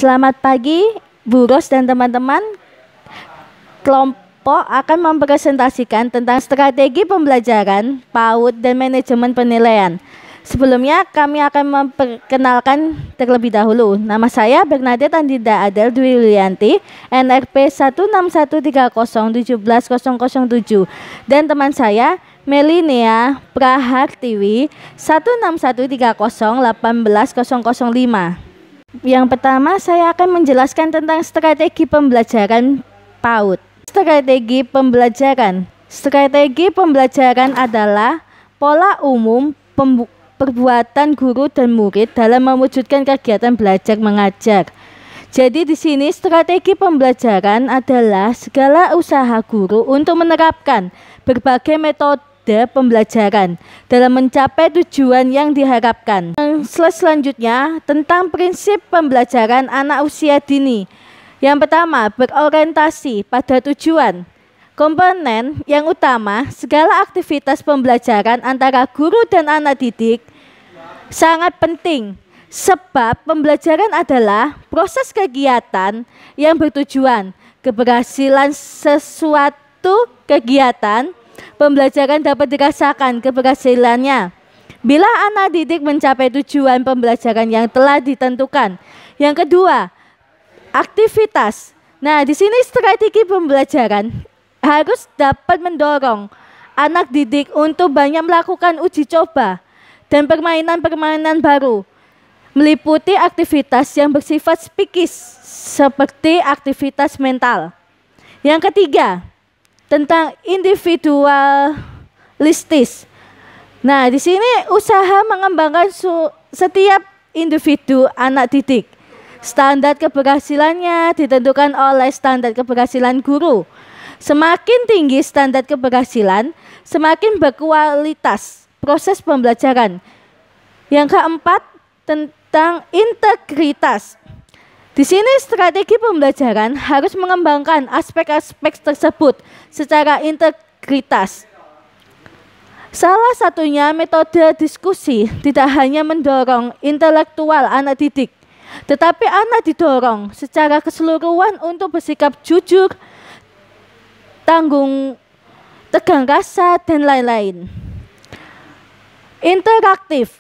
Selamat pagi, Bu Ros dan teman-teman. Kelompok akan mempresentasikan tentang strategi pembelajaran, PAUD, dan manajemen penilaian. Sebelumnya, kami akan memperkenalkan terlebih dahulu. Nama saya Bernadette Andinda Adel Dwi Yulianti, NRP 16130170007, dan teman saya Melinea Prahartiwi 16130180005. Yang pertama, saya akan menjelaskan tentang strategi pembelajaran PAUD. Strategi pembelajaran adalah pola umum perbuatan guru dan murid dalam mewujudkan kegiatan belajar mengajar. Jadi di sini strategi pembelajaran adalah segala usaha guru untuk menerapkan berbagai metode pembelajaran dalam mencapai tujuan yang diharapkan. Slide selanjutnya tentang prinsip pembelajaran anak usia dini. Yang pertama, berorientasi pada tujuan. Komponen yang utama, segala aktivitas pembelajaran antara guru dan anak didik sangat penting, sebab pembelajaran adalah proses kegiatan yang bertujuan. Keberhasilan sesuatu kegiatan pembelajaran dapat dirasakan keberhasilannya bila anak didik mencapai tujuan pembelajaran yang telah ditentukan. Yang kedua, aktivitas. Nah, di sini strategi pembelajaran harus dapat mendorong anak didik untuk banyak melakukan uji coba dan permainan-permainan baru, meliputi aktivitas yang bersifat psikis seperti aktivitas mental. Yang ketiga, tentang individualistis. Nah, di sini usaha mengembangkan setiap individu anak didik. Standar keberhasilannya ditentukan oleh standar keberhasilan guru. Semakin tinggi standar keberhasilan, semakin berkualitas proses pembelajaran. Yang keempat, tentang integritas. Di sini strategi pembelajaran harus mengembangkan aspek-aspek tersebut secara integritas. Salah satunya metode diskusi tidak hanya mendorong intelektual anak didik, tetapi anak didorong secara keseluruhan untuk bersikap jujur, tegang rasa, dan lain-lain. Interaktif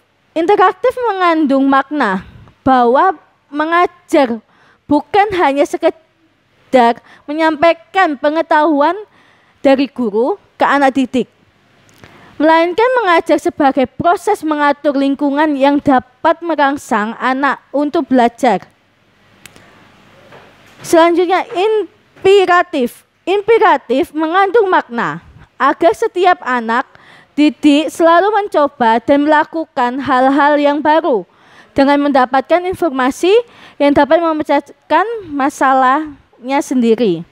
mengandung makna bahwa mengajar bukan hanya sekedar menyampaikan pengetahuan dari guru ke anak didik, melainkan mengajar sebagai proses mengatur lingkungan yang dapat merangsang anak untuk belajar. Selanjutnya, imperatif mengandung makna agar setiap anak didik selalu mencoba dan melakukan hal-hal yang baru dengan mendapatkan informasi yang dapat memecahkan masalahnya sendiri.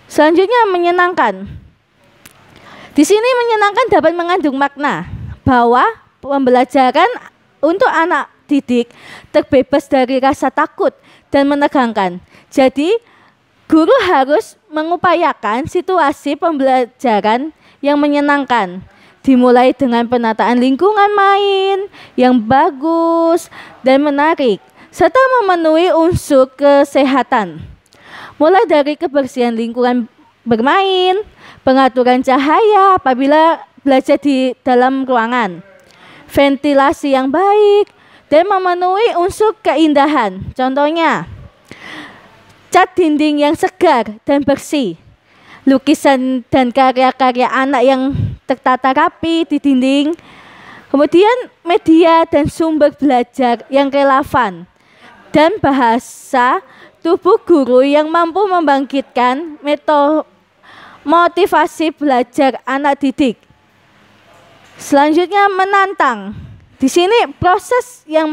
Selanjutnya, menyenangkan. Di sini menyenangkan dapat mengandung makna bahwa pembelajaran untuk anak didik terbebas dari rasa takut dan menegangkan. Jadi, guru harus mengupayakan situasi pembelajaran yang menyenangkan, dimulai dengan penataan lingkungan main yang bagus dan menarik, serta memenuhi unsur kesehatan. Mulai dari kebersihan lingkungan bermain, pengaturan cahaya apabila belajar di dalam ruangan, ventilasi yang baik, dan memenuhi unsur keindahan. Contohnya, cat dinding yang segar dan bersih, lukisan dan karya-karya anak yang tertata rapi di dinding, kemudian media dan sumber belajar yang relevan, dan bahasa tubuh guru yang mampu membangkitkan motivasi belajar anak didik. Selanjutnya, menantang. Di sini proses yang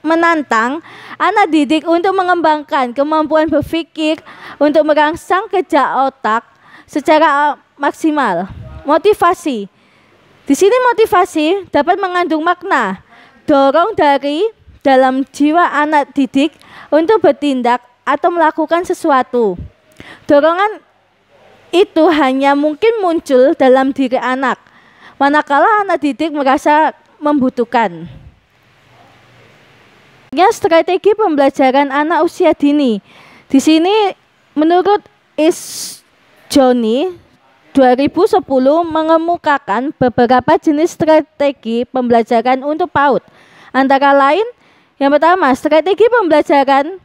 menantang anak didik untuk mengembangkan kemampuan berpikir untuk merangsang kerja otak secara maksimal. Motivasi. Di sini motivasi dapat mengandung makna dorong dari dalam jiwa anak didik untuk bertindak atau melakukan sesuatu. Dorongan itu hanya mungkin muncul dalam diri anak manakala anak didik merasa membutuhkan. Ya, strategi pembelajaran anak usia dini. Di sini menurut Johnny 2010 mengemukakan beberapa jenis strategi pembelajaran untuk PAUD. Antara lain, yang pertama, strategi pembelajaran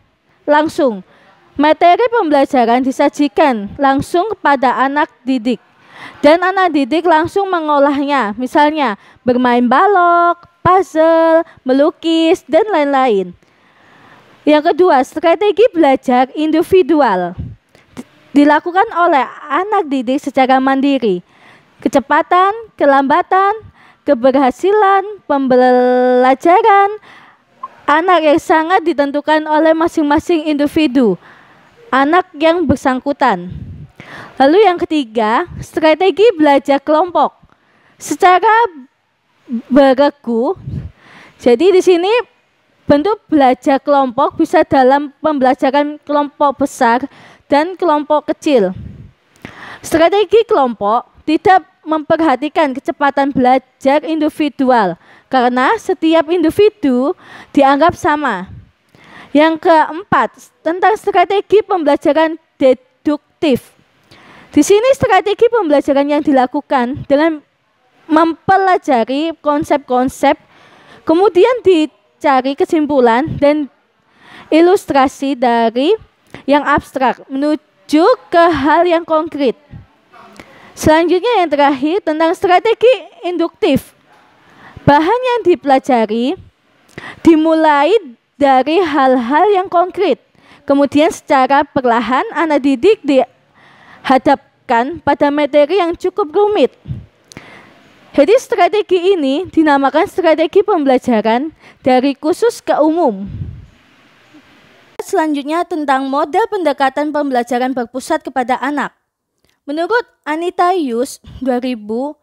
langsung. Materi pembelajaran disajikan langsung kepada anak didik dan anak didik langsung mengolahnya, misalnya bermain balok, puzzle, melukis, dan lain-lain. Yang kedua, strategi belajar individual dilakukan oleh anak didik secara mandiri. Kecepatan, kelambatan, keberhasilan pembelajaran anak yang sangat ditentukan oleh masing-masing individu anak yang bersangkutan. Lalu yang ketiga, strategi belajar kelompok secara beregu. Jadi di sini bentuk belajar kelompok bisa dalam pembelajaran kelompok besar dan kelompok kecil. Strategi kelompok tidak memperhatikan kecepatan belajar individual karena setiap individu dianggap sama. Yang keempat, tentang strategi pembelajaran deduktif. Di sini strategi pembelajaran yang dilakukan dengan mempelajari konsep-konsep, kemudian dicari kesimpulan dan ilustrasi dari yang abstrak menuju ke hal yang konkret. Selanjutnya yang terakhir tentang strategi induktif. Bahan yang dipelajari dimulai dari hal-hal yang konkret. Kemudian secara perlahan anak didik dihadapkan pada materi yang cukup rumit. Jadi strategi ini dinamakan strategi pembelajaran dari khusus ke umum. Selanjutnya tentang model pendekatan pembelajaran berpusat kepada anak. Menurut Anita Yus 2012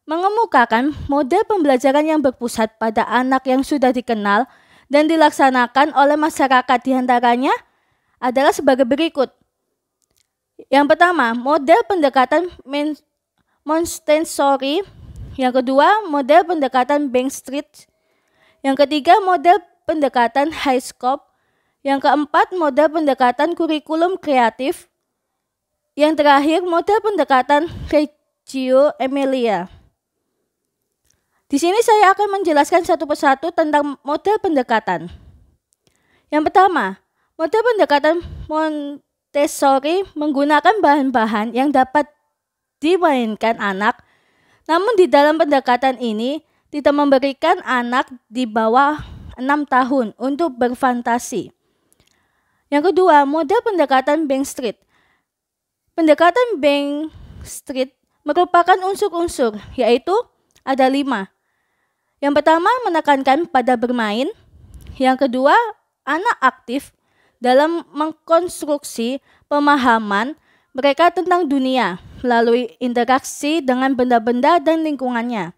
mengemukakan model pembelajaran yang berpusat pada anak yang sudah dikenal dan dilaksanakan oleh masyarakat, diantaranya adalah sebagai berikut. Yang pertama, model pendekatan Montessori. Yang kedua, model pendekatan Bank Street. Yang ketiga, model pendekatan Highscope. Yang keempat, model pendekatan kurikulum kreatif. Yang terakhir, model pendekatan Reggio Emilia. Di sini saya akan menjelaskan satu persatu tentang model pendekatan. Yang pertama, model pendekatan Montessori menggunakan bahan-bahan yang dapat dimainkan anak, namun di dalam pendekatan ini tidak memberikan anak di bawah 6 tahun untuk berfantasi. Yang kedua, model pendekatan Bank Street. Pendekatan Bank Street merupakan unsur-unsur, yaitu ada 5. Yang pertama, menekankan pada bermain. Yang kedua, anak aktif dalam mengkonstruksi pemahaman mereka tentang dunia melalui interaksi dengan benda-benda dan lingkungannya.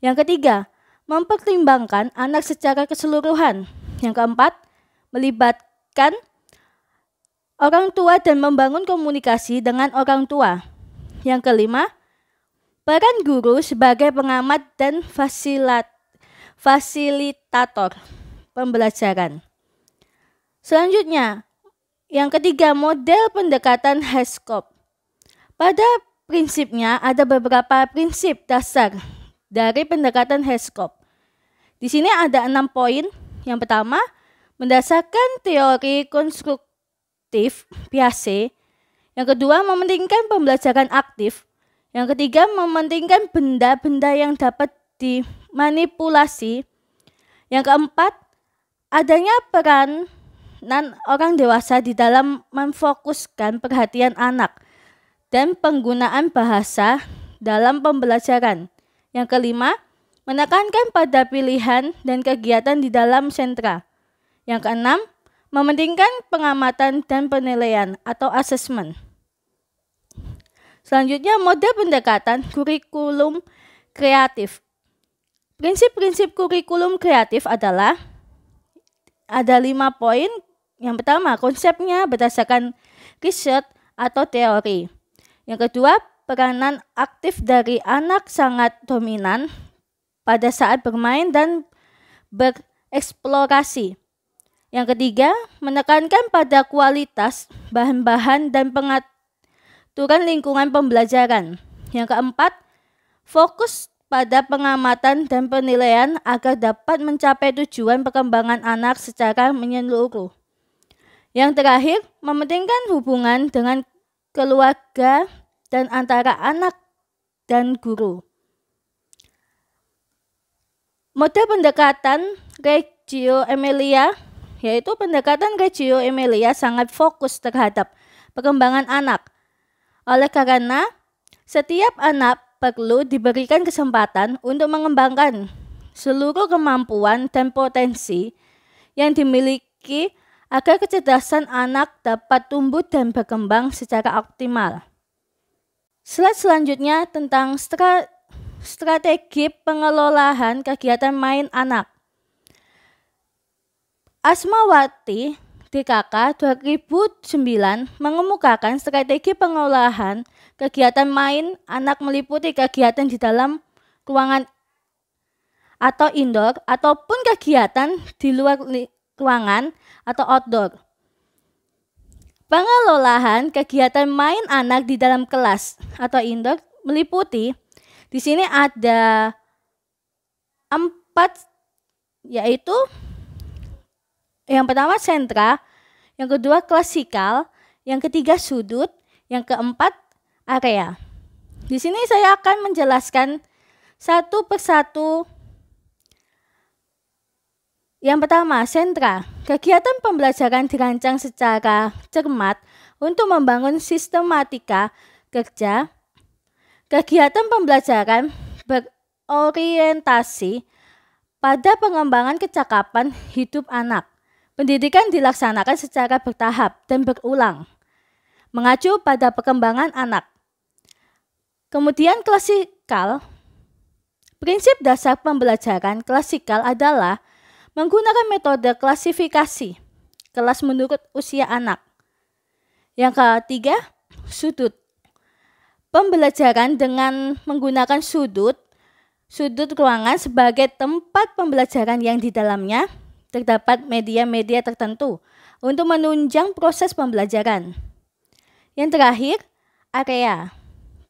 Yang ketiga, mempertimbangkan anak secara keseluruhan. Yang keempat, melibatkan orang tua dan membangun komunikasi dengan orang tua. Yang kelima, peran guru sebagai pengamat dan fasilitator pembelajaran. Selanjutnya, yang ketiga, model pendekatan Highscope. Pada prinsipnya ada beberapa prinsip dasar dari pendekatan Highscope. Di sini ada 6 poin. Yang pertama, mendasarkan teori konstruktif Piaget. Yang kedua, mementingkan pembelajaran aktif. Yang ketiga, mementingkan benda-benda yang dapat dimanipulasi. Yang keempat, adanya peranan orang dewasa di dalam memfokuskan perhatian anak dan penggunaan bahasa dalam pembelajaran. Yang kelima, menekankan pada pilihan dan kegiatan di dalam sentra. Yang keenam, mementingkan pengamatan dan penilaian atau assessment. Selanjutnya, model pendekatan kurikulum kreatif. Prinsip-prinsip kurikulum kreatif adalah ada 5 poin. Yang pertama, konsepnya berdasarkan riset atau teori. Yang kedua, peranan aktif dari anak sangat dominan pada saat bermain dan eksplorasi. Yang ketiga, menekankan pada kualitas bahan-bahan dan pengaturan lingkungan pembelajaran. Yang keempat, fokus pada pengamatan dan penilaian agar dapat mencapai tujuan perkembangan anak secara menyeluruh. Yang terakhir, mementingkan hubungan dengan keluarga dan antara anak dan guru. Model pendekatan Reggio Emilia, yaitu pendekatan Reggio Emilia sangat fokus terhadap perkembangan anak. Oleh karena setiap anak perlu diberikan kesempatan untuk mengembangkan seluruh kemampuan dan potensi yang dimiliki agar kecerdasan anak dapat tumbuh dan berkembang secara optimal. Slide selanjutnya tentang strategi pengelolaan kegiatan main anak. Asmawati DKK 2009 mengemukakan strategi pengolahan kegiatan main anak meliputi kegiatan di dalam ruangan atau indoor ataupun kegiatan di luar ruangan atau outdoor. Pengelolaan kegiatan main anak di dalam kelas atau indoor meliputi di sini ada 4, yaitu yang pertama sentra, yang kedua klasikal, yang ketiga sudut, yang keempat area. Di sini saya akan menjelaskan satu persatu. Yang pertama, sentra. Kegiatan pembelajaran dirancang secara cermat untuk membangun sistematika kerja. Kegiatan pembelajaran berorientasi pada pengembangan kecakapan hidup anak. Pendidikan dilaksanakan secara bertahap dan berulang, mengacu pada perkembangan anak. Kemudian klasikal. Prinsip dasar pembelajaran klasikal adalah menggunakan metode klasifikasi kelas menurut usia anak. Yang ketiga, sudut. Pembelajaran dengan menggunakan sudut ruangan sebagai tempat pembelajaran yang di dalamnya terdapat media-media tertentu untuk menunjang proses pembelajaran. Yang terakhir, area.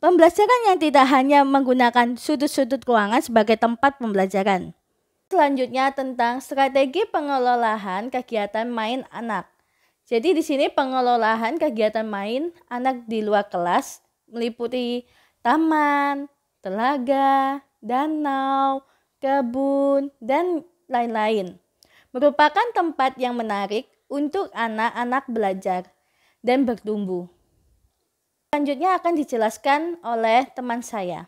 Pembelajaran yang tidak hanya menggunakan sudut-sudut ruangan sebagai tempat pembelajaran. Selanjutnya tentang strategi pengelolaan kegiatan main anak. Jadi di sini pengelolaan kegiatan main anak di luar kelas meliputi taman, telaga, danau, kebun, dan lain-lain. Merupakan tempat yang menarik untuk anak-anak belajar dan bertumbuh. Selanjutnya akan dijelaskan oleh teman saya.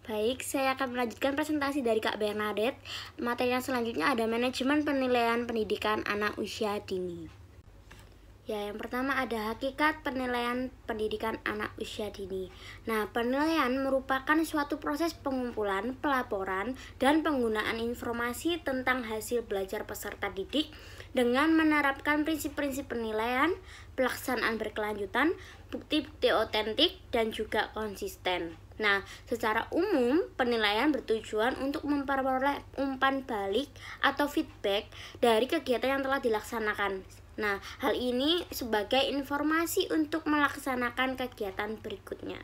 Baik, saya akan melanjutkan presentasi dari Kak Bernadette. Materi yang selanjutnya ada manajemen penilaian pendidikan anak usia dini. Ya, yang pertama ada hakikat penilaian pendidikan anak usia dini. Nah, penilaian merupakan suatu proses pengumpulan, pelaporan, dan penggunaan informasi tentang hasil belajar peserta didik dengan menerapkan prinsip-prinsip penilaian, pelaksanaan berkelanjutan, bukti-bukti otentik, dan juga konsisten. Nah, secara umum penilaian bertujuan untuk memperoleh umpan balik atau feedback dari kegiatan yang telah dilaksanakan. Nah, hal ini sebagai informasi untuk melaksanakan kegiatan berikutnya.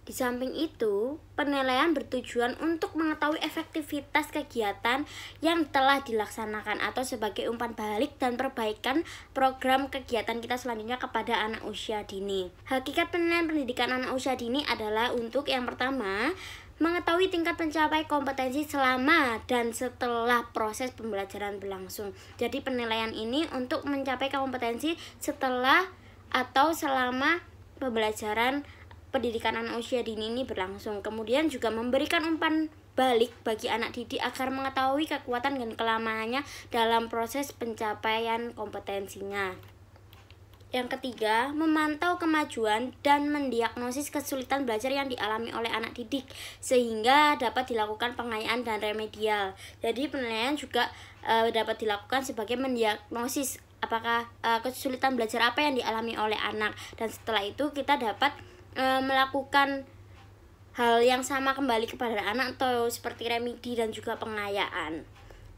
Di samping itu, penilaian bertujuan untuk mengetahui efektivitas kegiatan yang telah dilaksanakan atau sebagai umpan balik dan perbaikan program kegiatan kita selanjutnya kepada anak usia dini. Hakikat penilaian pendidikan anak usia dini adalah untuk yang pertama, mengetahui tingkat pencapaian kompetensi selama dan setelah proses pembelajaran berlangsung. Jadi penilaian ini untuk mencapai kompetensi setelah atau selama pembelajaran pendidikan anak usia dini ini berlangsung. Kemudian juga memberikan umpan balik bagi anak didik agar mengetahui kekuatan dan kelemahannya dalam proses pencapaian kompetensinya. Yang ketiga, memantau kemajuan dan mendiagnosis kesulitan belajar yang dialami oleh anak didik sehingga dapat dilakukan pengayaan dan remedial. Jadi penilaian juga dapat dilakukan sebagai mendiagnosis apakah kesulitan belajar apa yang dialami oleh anak, dan setelah itu kita dapat melakukan hal yang sama kembali kepada anak atau seperti remedi dan juga pengayaan.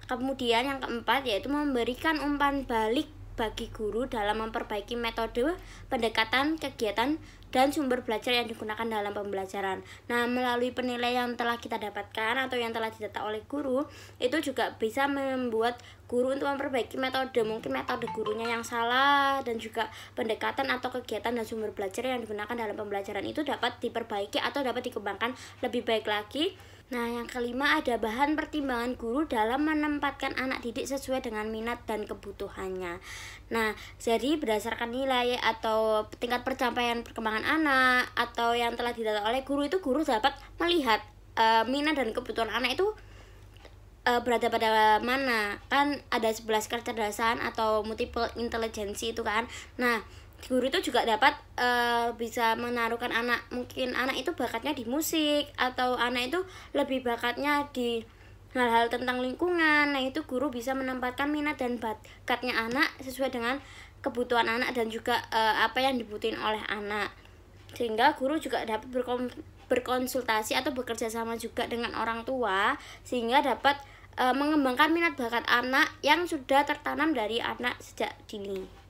Kemudian yang keempat yaitu memberikan umpan balik bagi guru dalam memperbaiki metode, pendekatan, kegiatan, dan sumber belajar yang digunakan dalam pembelajaran. Nah, melalui penilaian yang telah kita dapatkan atau yang telah didata oleh guru, itu juga bisa membuat guru untuk memperbaiki metode, mungkin metode gurunya yang salah, dan juga pendekatan atau kegiatan dan sumber belajar yang digunakan dalam pembelajaran itu dapat diperbaiki atau dapat dikembangkan lebih baik lagi. Nah, yang kelima ada bahan pertimbangan guru dalam menempatkan anak didik sesuai dengan minat dan kebutuhannya. Nah, jadi berdasarkan nilai atau tingkat pencapaian perkembangan anak atau yang telah didata oleh guru, itu guru dapat melihat minat dan kebutuhan anak itu berada pada mana. Kan ada 11 kecerdasan atau multiple intelligence itu kan. Nah, guru itu juga dapat bisa menaruhkan anak, mungkin anak itu bakatnya di musik atau anak itu lebih bakatnya di hal-hal tentang lingkungan. Nah, itu guru bisa menempatkan minat dan bakatnya anak sesuai dengan kebutuhan anak dan juga apa yang dibutuhin oleh anak, sehingga guru juga dapat berkonsultasi atau bekerja sama juga dengan orang tua sehingga dapat mengembangkan minat bakat anak yang sudah tertanam dari anak sejak dini.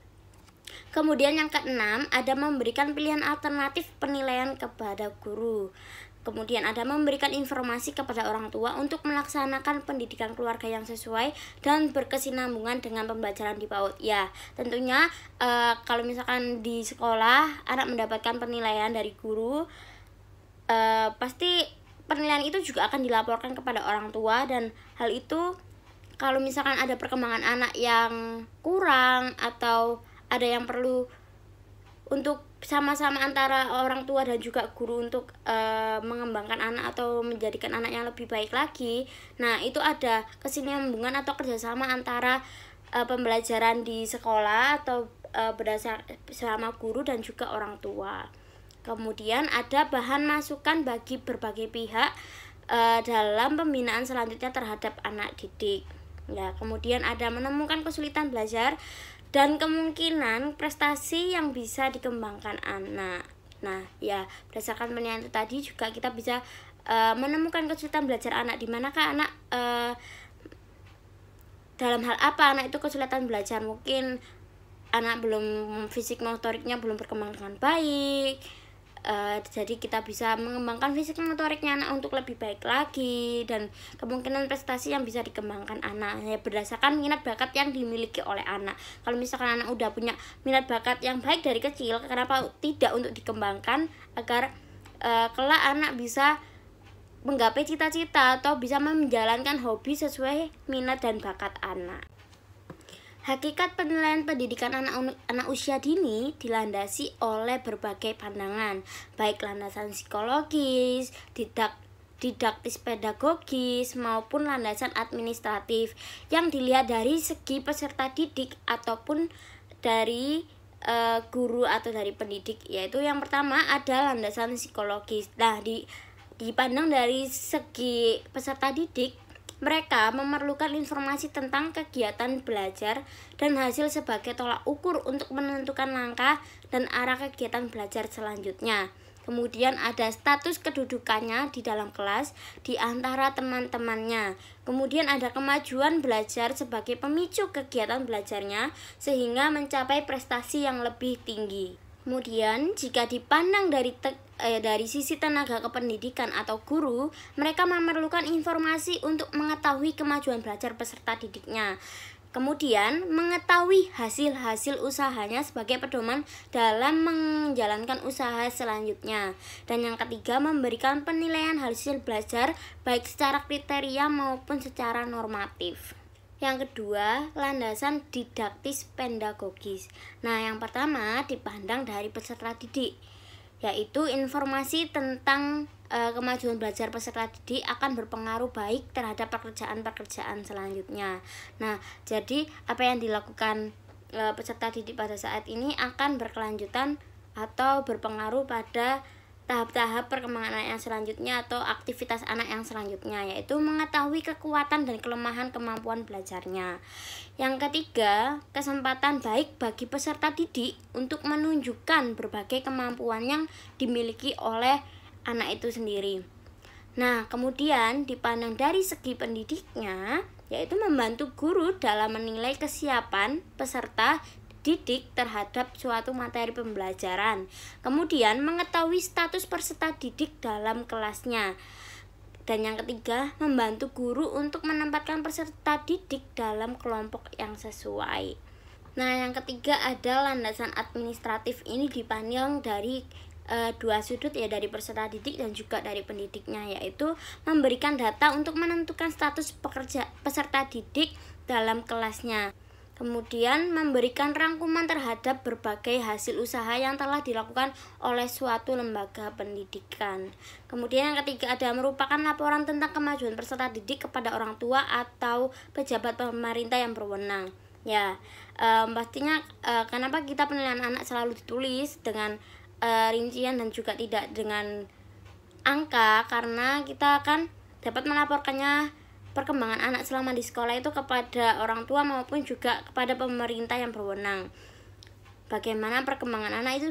Kemudian yang keenam ada memberikan pilihan alternatif penilaian kepada guru. Kemudian ada memberikan informasi kepada orang tua untuk melaksanakan pendidikan keluarga yang sesuai dan berkesinambungan dengan pembelajaran di PAUD. Ya, tentunya kalau misalkan di sekolah anak mendapatkan penilaian dari guru, pasti penilaian itu juga akan dilaporkan kepada orang tua, dan hal itu kalau misalkan ada perkembangan anak yang kurang atau ada yang perlu untuk sama-sama antara orang tua dan juga guru untuk mengembangkan anak atau menjadikan anak yang lebih baik lagi. Nah, itu ada kesinambungan atau kerjasama antara pembelajaran di sekolah atau bersama guru dan juga orang tua. Kemudian ada bahan masukan bagi berbagai pihak dalam pembinaan selanjutnya terhadap anak didik. Ya, kemudian ada menemukan kesulitan belajar dan kemungkinan prestasi yang bisa dikembangkan anak. Nah, ya berdasarkan penilaian itu tadi juga kita bisa menemukan kesulitan belajar anak, di manakah anak dalam hal apa anak itu kesulitan belajar. Mungkin anak belum fisik motoriknya belum berkembang dengan baik. Jadi kita bisa mengembangkan fisik motoriknya anak untuk lebih baik lagi, dan kemungkinan prestasi yang bisa dikembangkan anak ya berdasarkan minat bakat yang dimiliki oleh anak. Kalau misalkan anak udah punya minat bakat yang baik dari kecil, kenapa tidak untuk dikembangkan agar kelak anak bisa menggapai cita-cita atau bisa menjalankan hobi sesuai minat dan bakat anak. Hakikat penilaian pendidikan anak usia dini dilandasi oleh berbagai pandangan, baik landasan psikologis, didaktis pedagogis, maupun landasan administratif yang dilihat dari segi peserta didik ataupun dari guru atau dari pendidik. Yaitu yang pertama ada landasan psikologis. Nah, dipandang dari segi peserta didik, mereka memerlukan informasi tentang kegiatan belajar dan hasil sebagai tolak ukur untuk menentukan langkah dan arah kegiatan belajar selanjutnya. Kemudian ada status kedudukannya di dalam kelas di antara teman-temannya. Kemudian ada kemajuan belajar sebagai pemicu kegiatan belajarnya sehingga mencapai prestasi yang lebih tinggi. Kemudian jika dipandang dari sisi tenaga kependidikan atau guru, mereka memerlukan informasi untuk mengetahui kemajuan belajar peserta didiknya. Kemudian mengetahui hasil-hasil usahanya sebagai pedoman dalam menjalankan usaha selanjutnya. Dan yang ketiga, memberikan penilaian hasil belajar baik secara kriteria maupun secara normatif. Yang kedua, landasan didaktis pedagogis. Nah, yang pertama dipandang dari peserta didik, yaitu informasi tentang kemajuan belajar peserta didik akan berpengaruh baik terhadap pekerjaan-pekerjaan selanjutnya. Nah, jadi apa yang dilakukan peserta didik pada saat ini akan berkelanjutan atau berpengaruh pada tahap-tahap perkembangan anak yang selanjutnya atau aktivitas anak yang selanjutnya, yaitu mengetahui kekuatan dan kelemahan kemampuan belajarnya. Yang ketiga, kesempatan baik bagi peserta didik untuk menunjukkan berbagai kemampuan yang dimiliki oleh anak itu sendiri. Nah, kemudian dipandang dari segi pendidiknya, yaitu membantu guru dalam menilai kesiapan peserta didik terhadap suatu materi pembelajaran. Kemudian mengetahui status peserta didik dalam kelasnya. Dan yang ketiga, membantu guru untuk menempatkan peserta didik dalam kelompok yang sesuai. Nah, yang ketiga ada landasan administratif. Ini dipandang dari dua sudut, ya, dari peserta didik dan juga dari pendidiknya, yaitu memberikan data untuk menentukan status peserta didik dalam kelasnya. Kemudian memberikan rangkuman terhadap berbagai hasil usaha yang telah dilakukan oleh suatu lembaga pendidikan. Kemudian yang ketiga ada merupakan laporan tentang kemajuan peserta didik kepada orang tua atau pejabat pemerintah yang berwenang. Ya, pastinya kenapa kita penilaian anak selalu ditulis dengan rincian dan juga tidak dengan angka, karena kita akan dapat melaporkannya perkembangan anak selama di sekolah itu kepada orang tua maupun juga kepada pemerintah yang berwenang. Bagaimana perkembangan anak itu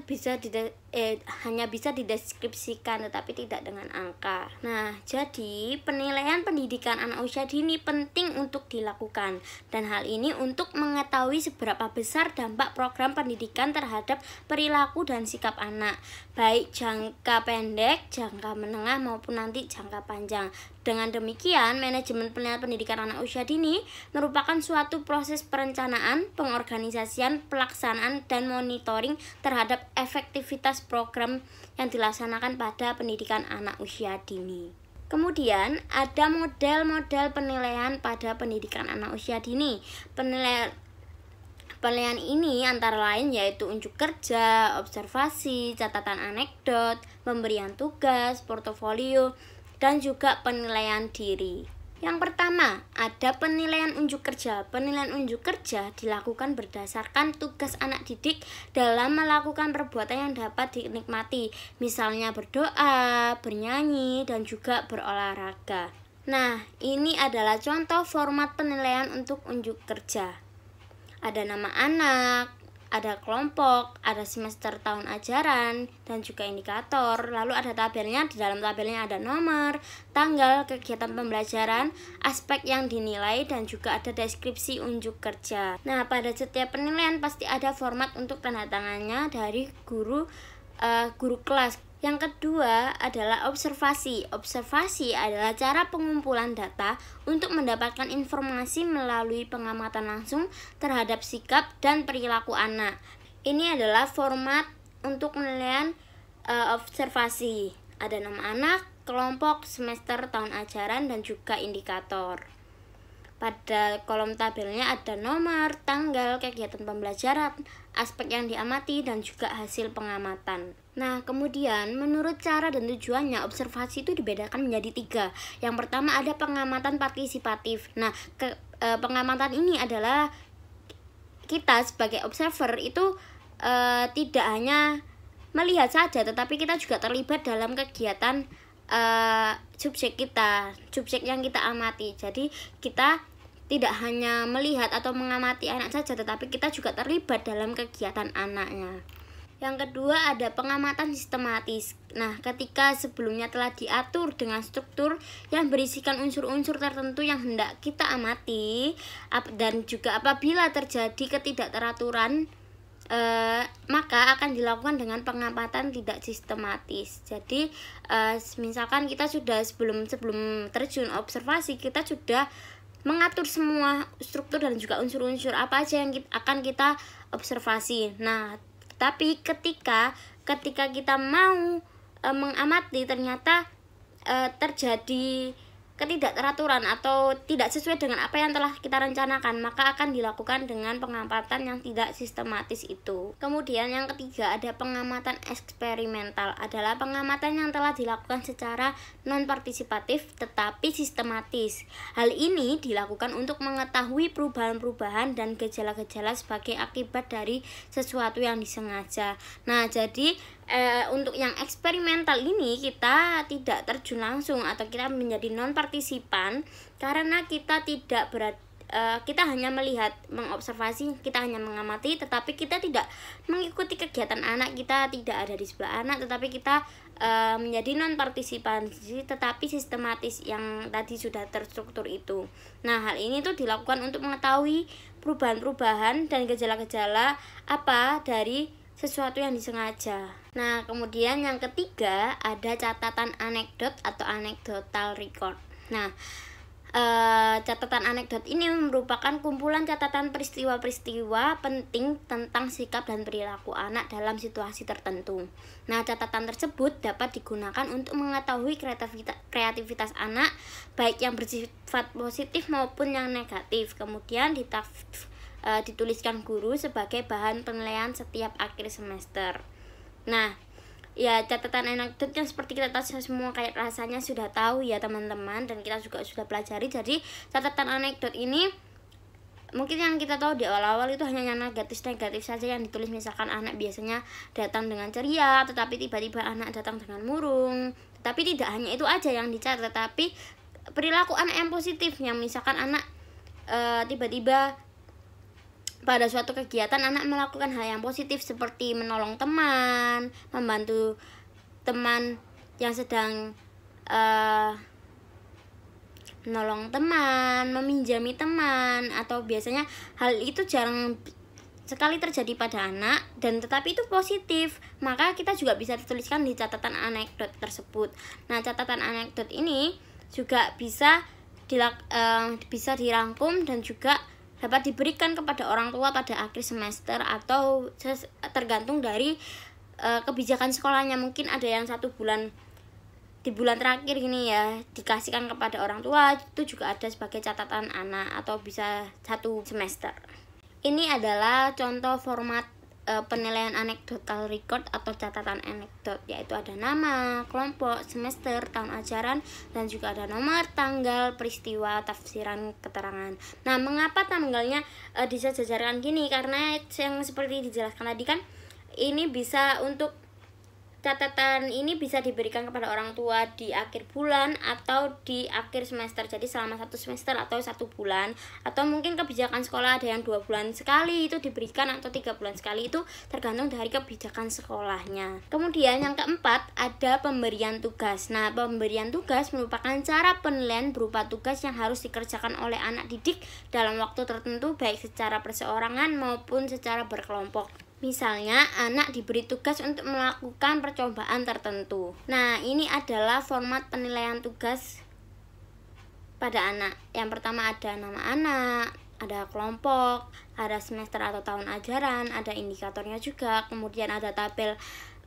hanya bisa dideskripsikan tetapi tidak dengan angka. Nah, jadi penilaian pendidikan anak usia dini penting untuk dilakukan, dan hal ini untuk mengetahui seberapa besar dampak program pendidikan terhadap perilaku dan sikap anak, baik jangka pendek, jangka menengah maupun nanti jangka panjang. Dengan demikian, manajemen penilaian pendidikan anak usia dini merupakan suatu proses perencanaan, pengorganisasian, pelaksanaan, dan monitoring terhadap efektivitas program yang dilaksanakan pada pendidikan anak usia dini. Kemudian, ada model-model penilaian pada pendidikan anak usia dini. Penilaian ini antara lain yaitu unjuk kerja, observasi, catatan anekdot, pemberian tugas, portofolio, dan juga penilaian diri. Yang pertama, ada penilaian unjuk kerja. Penilaian unjuk kerja dilakukan berdasarkan tugas anak didik dalam melakukan perbuatan yang dapat dinikmati, misalnya berdoa, bernyanyi, dan juga berolahraga. Nah, ini adalah contoh format penilaian untuk unjuk kerja. Ada nama anak, ada kelompok, ada semester tahun ajaran, dan juga indikator. Lalu ada tabelnya, di dalam tabelnya ada nomor, tanggal, kegiatan pembelajaran, aspek yang dinilai, dan juga ada deskripsi unjuk kerja. Nah, pada setiap penilaian pasti ada format untuk tanda tangannya dari guru kelas. Yang kedua adalah observasi. Observasi adalah cara pengumpulan data untuk mendapatkan informasi melalui pengamatan langsung terhadap sikap dan perilaku anak. Ini adalah format untuk penilaian observasi. Ada nama anak, kelompok, semester, tahun ajaran, dan juga indikator. Pada kolom tabelnya ada nomor, tanggal, kegiatan pembelajaran, aspek yang diamati, dan juga hasil pengamatan. Nah, kemudian menurut cara dan tujuannya, observasi itu dibedakan menjadi 3. Yang pertama ada pengamatan partisipatif. Nah, pengamatan ini adalah kita sebagai observer itu tidak hanya melihat saja, tetapi kita juga terlibat dalam kegiatan subjek yang kita amati. Jadi kita tidak hanya melihat atau mengamati anak saja, tetapi kita juga terlibat dalam kegiatan anaknya. Yang kedua ada pengamatan sistematis. Nah, ketika sebelumnya telah diatur dengan struktur yang berisikan unsur-unsur tertentu yang hendak kita amati, dan juga apabila terjadi ketidakteraturan, maka akan dilakukan dengan pengamatan tidak sistematis. Jadi misalkan kita sudah sebelum terjun observasi, kita sudah mengatur semua struktur dan juga unsur-unsur apa aja yang akan kita observasi. Nah, tapi ketika kita mau mengamati ternyata terjadi ketidakteraturan atau tidak sesuai dengan apa yang telah kita rencanakan, maka akan dilakukan dengan pengamatan yang tidak sistematis itu. Kemudian yang ketiga ada pengamatan eksperimental, adalah pengamatan yang telah dilakukan secara non-partisipatif tetapi sistematis. Hal ini dilakukan untuk mengetahui perubahan-perubahan dan gejala-gejala sebagai akibat dari sesuatu yang disengaja. Nah, jadi untuk yang eksperimental ini kita tidak terjun langsung atau kita menjadi non partisipan karena kita tidak kita hanya melihat, mengobservasi, kita hanya mengamati, tetapi kita tidak mengikuti kegiatan anak, kita tidak ada di sebelah anak, tetapi kita menjadi non partisipasi tetapi sistematis yang tadi sudah terstruktur itu. Nah, hal ini tuh dilakukan untuk mengetahui perubahan-perubahan dan gejala-gejala apa dari sesuatu yang disengaja. Nah, kemudian yang ketiga ada catatan anekdot atau anecdotal record. Nah, catatan anekdot ini merupakan kumpulan catatan peristiwa-peristiwa penting tentang sikap dan perilaku anak dalam situasi tertentu. Nah, catatan tersebut dapat digunakan untuk mengetahui kreativitas anak, baik yang bersifat positif maupun yang negatif. Kemudian dituliskan guru sebagai bahan penilaian setiap akhir semester. Nah, ya catatan anekdot yang seperti kita tahu semua kayak rasanya sudah tahu ya teman-teman, dan kita juga sudah pelajari. Jadi catatan anekdot ini mungkin yang kita tahu di awal-awal itu hanya yang negatif saja yang ditulis. Misalkan anak biasanya datang dengan ceria, tetapi tiba-tiba anak datang dengan murung. Tapi tidak hanya itu aja yang dicatat, tetapi perilaku anak yang positif, yang misalkan anak tiba-tiba pada suatu kegiatan anak melakukan hal yang positif seperti menolong teman, membantu teman yang sedang menolong teman, meminjami teman, atau biasanya hal itu jarang sekali terjadi pada anak dan tetapi itu positif, maka kita juga bisa dituliskan di catatan anekdot tersebut. Nah, catatan anekdot ini juga bisa dirangkum dan juga dapat diberikan kepada orang tua pada akhir semester atau tergantung dari kebijakan sekolahnya. Mungkin ada yang 1 bulan di bulan terakhir ini ya dikasihkan kepada orang tua, itu juga ada sebagai catatan anak atau bisa 1 semester. Ini adalah contoh format penilaian anecdotal record atau catatan anekdot, yaitu ada nama, kelompok, semester, tahun ajaran, dan juga ada nomor, tanggal, peristiwa, tafsiran, keterangan. Nah, mengapa tanggalnya disejajarkan gini? Karena yang seperti dijelaskan tadi kan, ini bisa untuk catatan ini bisa diberikan kepada orang tua di akhir bulan atau di akhir semester. Jadi selama 1 semester atau 1 bulan, atau mungkin kebijakan sekolah ada yang 2 bulan sekali itu diberikan atau 3 bulan sekali, itu tergantung dari kebijakan sekolahnya. Kemudian yang keempat ada pemberian tugas. Nah, pemberian tugas merupakan cara penilaian berupa tugas yang harus dikerjakan oleh anak didik dalam waktu tertentu, baik secara perseorangan maupun secara berkelompok. Misalnya, anak diberi tugas untuk melakukan percobaan tertentu. Nah, ini adalah format penilaian tugas pada anak. Yang pertama ada nama anak, ada kelompok, ada semester atau tahun ajaran, ada indikatornya juga. Kemudian ada tabel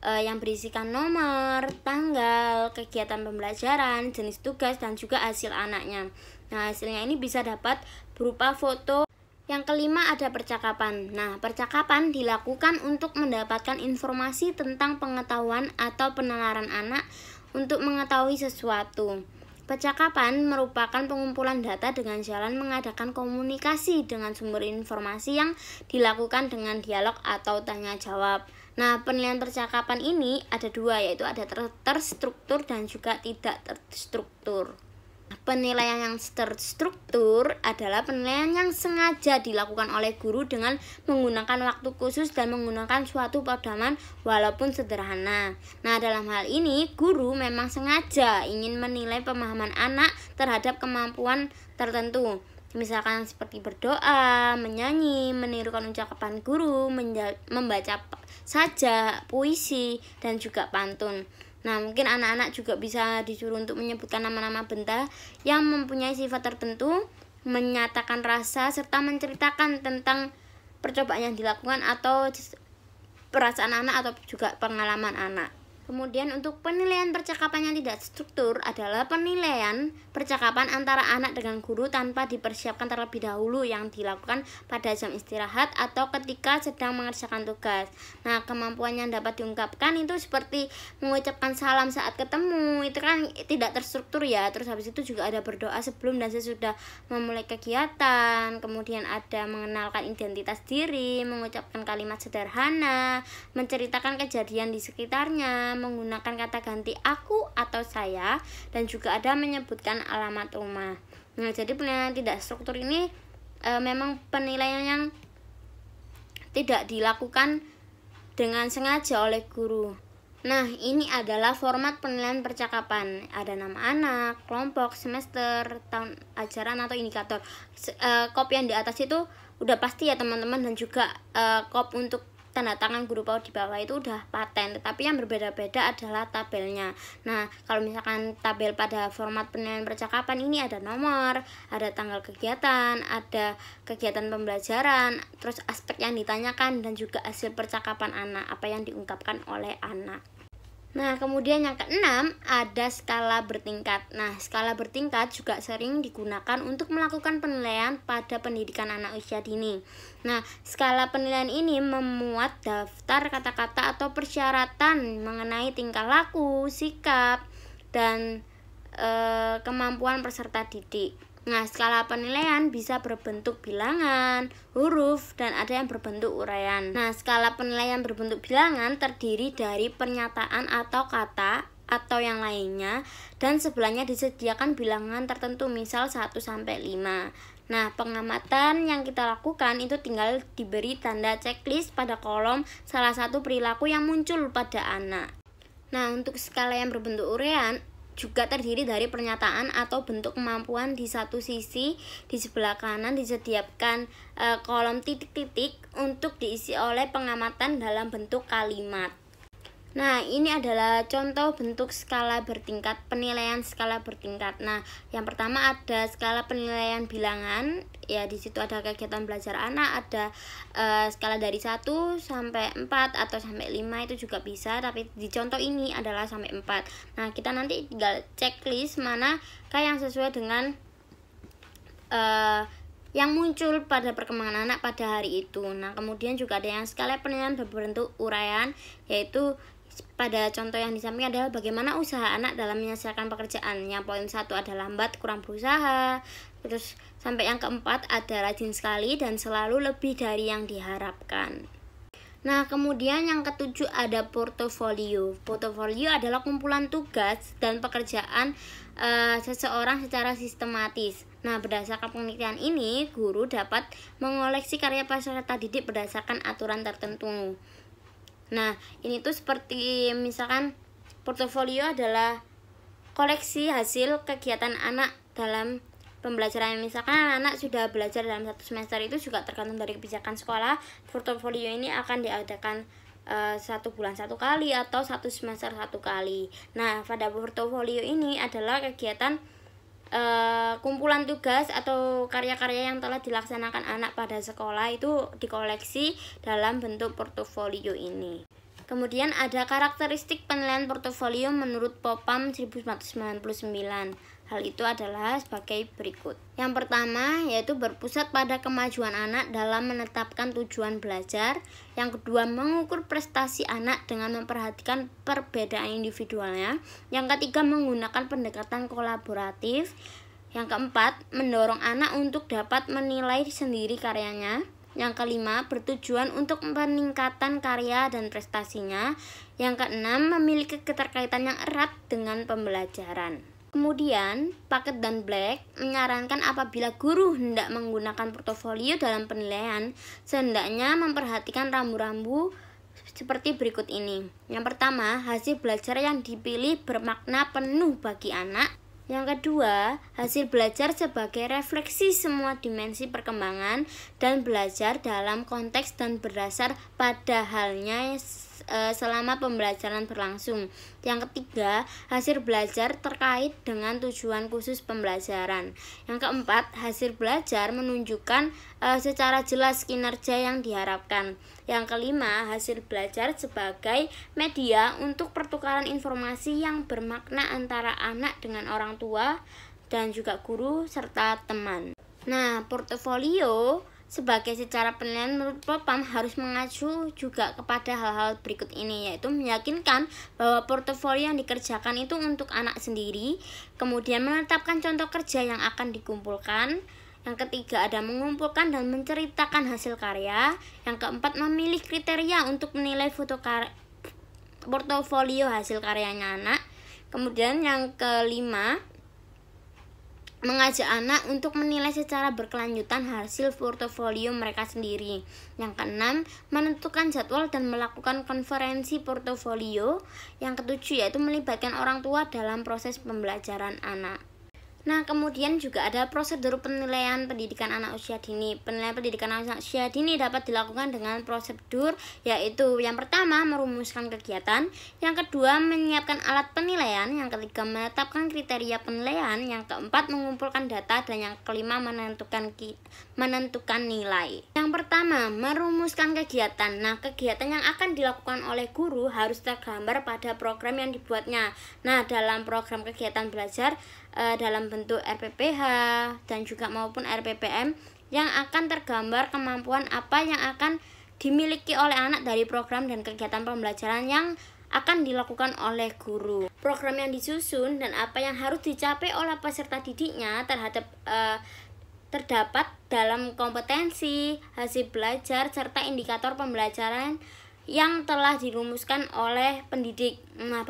yang berisikan nomor, tanggal, kegiatan pembelajaran, jenis tugas, dan juga hasil anaknya. Nah, hasilnya ini bisa dapat berupa foto. Yang kelima ada percakapan. Nah, percakapan dilakukan untuk mendapatkan informasi tentang pengetahuan atau penalaran anak untuk mengetahui sesuatu. Percakapan merupakan pengumpulan data dengan jalan mengadakan komunikasi dengan sumber informasi yang dilakukan dengan dialog atau tanya jawab. Nah, penilaian percakapan ini ada 2, yaitu ada terstruktur dan juga tidak terstruktur. Penilaian yang terstruktur adalah penilaian yang sengaja dilakukan oleh guru dengan menggunakan waktu khusus dan menggunakan suatu pedoman walaupun sederhana. Nah, dalam hal ini guru memang sengaja ingin menilai pemahaman anak terhadap kemampuan tertentu. Misalkan seperti berdoa, menyanyi, menirukan ucapan guru, membaca sajak, puisi, dan juga pantun. Nah, mungkin anak-anak juga bisa disuruh untuk menyebutkan nama-nama benda yang mempunyai sifat tertentu, menyatakan rasa, serta menceritakan tentang percobaan yang dilakukan atau perasaan anak atau juga pengalaman anak. Kemudian untuk penilaian percakapan yang tidak struktur adalah penilaian percakapan antara anak dengan guru tanpa dipersiapkan terlebih dahulu yang dilakukan pada jam istirahat atau ketika sedang mengerjakan tugas. Nah, kemampuan yang dapat diungkapkan itu seperti mengucapkan salam saat ketemu, itu kan tidak terstruktur ya. Terus habis itu juga ada berdoa sebelum dan sesudah memulai kegiatan. Kemudian ada mengenalkan identitas diri, mengucapkan kalimat sederhana, menceritakan kejadian di sekitarnya, menggunakan kata ganti aku atau saya, dan juga ada menyebutkan alamat rumah. Nah, jadi penilaian tidak struktur ini memang penilaian yang tidak dilakukan dengan sengaja oleh guru. Nah, ini adalah format penilaian percakapan. Ada nama anak, kelompok, semester, tahun ajaran atau indikator. Kop yang di atas itu udah pasti ya teman-teman, dan juga kop untuk tanda tangan guru PAUD di bawah itu udah paten, tetapi yang berbeda-beda adalah tabelnya. Nah, kalau misalkan tabel pada format penilaian percakapan ini ada nomor, ada tanggal kegiatan, ada kegiatan pembelajaran, terus aspek yang ditanyakan, dan juga hasil percakapan anak, apa yang diungkapkan oleh anak. Nah, kemudian yang keenam ada skala bertingkat. Nah, skala bertingkat juga sering digunakan untuk melakukan penilaian pada pendidikan anak usia dini. Nah, skala penilaian ini memuat daftar kata-kata atau persyaratan mengenai tingkah laku, sikap, dan kemampuan peserta didik. Nah, skala penilaian bisa berbentuk bilangan, huruf, dan ada yang berbentuk uraian. Nah, skala penilaian berbentuk bilangan terdiri dari pernyataan atau kata atau yang lainnya, dan sebelahnya disediakan bilangan tertentu, misal 1-5. Nah, pengamatan yang kita lakukan itu tinggal diberi tanda checklist pada kolom salah satu perilaku yang muncul pada anak. Nah, untuk skala yang berbentuk uraian juga terdiri dari pernyataan atau bentuk kemampuan di satu sisi. Di sebelah kanan disediakan kolom titik-titik untuk diisi oleh pengamatan dalam bentuk kalimat. Nah, ini adalah contoh bentuk skala bertingkat, penilaian skala bertingkat. Nah, yang pertama ada skala penilaian bilangan. Ya, di situ ada kegiatan belajar anak, ada skala dari 1 sampai 4 atau sampai 5 itu juga bisa, tapi di contoh ini adalah sampai 4. Nah, kita nanti tinggal checklist manakah yang sesuai dengan yang muncul pada perkembangan anak pada hari itu. Nah, kemudian juga ada yang skala penilaian berbentuk uraian, yaitu pada contoh yang disamping adalah bagaimana usaha anak dalam menyelesaikan pekerjaan. Yang poin 1 ada lambat, kurang berusaha. Terus sampai yang keempat ada rajin sekali dan selalu lebih dari yang diharapkan. Nah, kemudian yang ketujuh ada portofolio. Portofolio adalah kumpulan tugas dan pekerjaan seseorang secara sistematis. Nah, berdasarkan penelitian ini, guru dapat mengoleksi karya peserta didik berdasarkan aturan tertentu. Nah, ini tuh seperti misalkan portofolio adalah koleksi hasil kegiatan anak dalam pembelajaran. Misalkan anak sudah belajar dalam 1 semester, itu juga tergantung dari kebijakan sekolah. Portofolio ini akan diadakan 1 bulan 1 kali atau 1 semester 1 kali. Nah, pada portofolio ini adalah kegiatan kumpulan tugas atau karya-karya yang telah dilaksanakan anak pada sekolah itu dikoleksi dalam bentuk portofolio ini. Kemudian ada karakteristik penilaian portofolio menurut POPAM 1999. Hal itu adalah sebagai berikut. Yang pertama yaitu berpusat pada kemajuan anak dalam menetapkan tujuan belajar. Yang kedua, mengukur prestasi anak dengan memperhatikan perbedaan individualnya. Yang ketiga, menggunakan pendekatan kolaboratif. Yang keempat, mendorong anak untuk dapat menilai sendiri karyanya. Yang kelima, bertujuan untuk peningkatan karya dan prestasinya. Yang keenam, memiliki keterkaitan yang erat dengan pembelajaran. Kemudian, Paket dan Black menyarankan apabila guru hendak menggunakan portofolio dalam penilaian, sehendaknya memperhatikan rambu-rambu seperti berikut ini. Yang pertama, hasil belajar yang dipilih bermakna penuh bagi anak. Yang kedua, hasil belajar sebagai refleksi semua dimensi perkembangan dan belajar dalam konteks dan berdasar pada halnya selama pembelajaran berlangsung. Yang ketiga, hasil belajar terkait dengan tujuan khusus pembelajaran. Yang keempat, hasil belajar menunjukkan secara jelas kinerja yang diharapkan. Yang kelima, hasil belajar sebagai media untuk pertukaran informasi yang bermakna antara anak dengan orang tua dan juga guru serta teman. Nah, portofolio sebagai secara penilaian menurut POPAM harus mengacu juga kepada hal-hal berikut ini, yaitu meyakinkan bahwa portofolio yang dikerjakan itu untuk anak sendiri, kemudian menetapkan contoh kerja yang akan dikumpulkan. Yang ketiga ada mengumpulkan dan menceritakan hasil karya. Yang keempat, memilih kriteria untuk menilai portofolio hasil karyanya anak. Kemudian yang kelima mengajak anak untuk menilai secara berkelanjutan hasil portofolio mereka sendiri. Yang keenam, menentukan jadwal dan melakukan konferensi portofolio. Yang ketujuh yaitu melibatkan orang tua dalam proses pembelajaran anak. Nah, kemudian juga ada prosedur penilaian pendidikan anak usia dini. Penilaian pendidikan anak usia dini dapat dilakukan dengan prosedur, yaitu yang pertama merumuskan kegiatan, yang kedua menyiapkan alat penilaian, yang ketiga menetapkan kriteria penilaian, yang keempat mengumpulkan data, dan yang kelima menentukan nilai. Yang pertama, merumuskan kegiatan. Nah, kegiatan yang akan dilakukan oleh guru harus tergambar pada program yang dibuatnya. Nah, dalam program kegiatan belajar dalam bentuk RPPH dan juga maupun RPPM yang akan tergambar kemampuan apa yang akan dimiliki oleh anak dari program dan kegiatan pembelajaran yang akan dilakukan oleh guru. Program yang disusun dan apa yang harus dicapai oleh peserta didiknya terdapat dalam kompetensi, hasil belajar, serta indikator pembelajaran yang telah dirumuskan oleh pendidik. Nah,